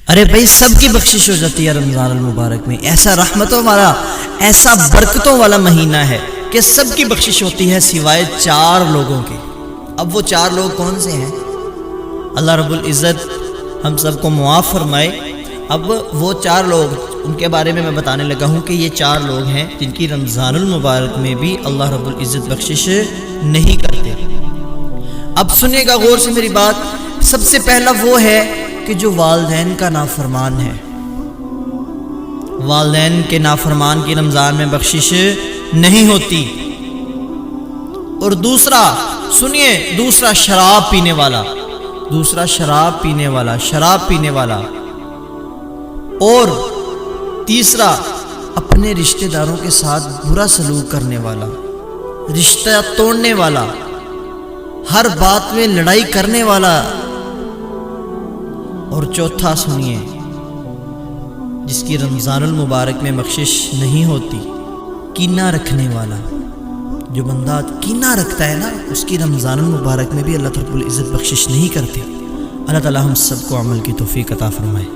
ارے بھائی سب کی بخشش ہو جاتی ہے رمضان المبارک میں، ایسا رحمتوں والا، ایسا برکتوں والا مہینہ ہے کہ سب کی بخشش ہوتی ہے سوائے 4 لوگوں کے۔ اب وہ 4 لوگ کون سے ہیں؟ اللہ رب العزت ہم سب کو معاف فرمائے۔ اب وہ 4 لوگ، ان کے بارے میں بتانے لگا ہوں کہ یہ 4 لوگ ہیں جن کی رمضان المبارک میں بھی اللہ رب العزت بخشش نہیں کرتے۔ اب سنیے گا غور سے میری بات۔ سب سے پہلا وہ ہے کہ جو والدین کا نافرمان ہے، والدین کے نافرمان کی رمضان میں بخشش نہیں ہوتی۔ اور دوسرا سنیے، دوسرا شراب پینے والا، دوسرا شراب پینے والا، شراب پینے والا۔ اور تیسرا اپنے رشتہ داروں کے ساتھ برا سلوک کرنے والا، رشتہ توڑنے والا، ہر بات میں لڑائی کرنے والا۔ اور چوتھا سنیے، جس کی رمضان المبارک میں بخشش نہیں ہوتی، کینہ رکھنے والا۔ جو بندہ کینہ رکھتا ہے نا، اس کی رمضان المبارک میں بھی اللہ رب العزت بخشش نہیں کرتے۔ اللہ تعالی ہم سب کو عمل کی توفیق عطا فرمائے۔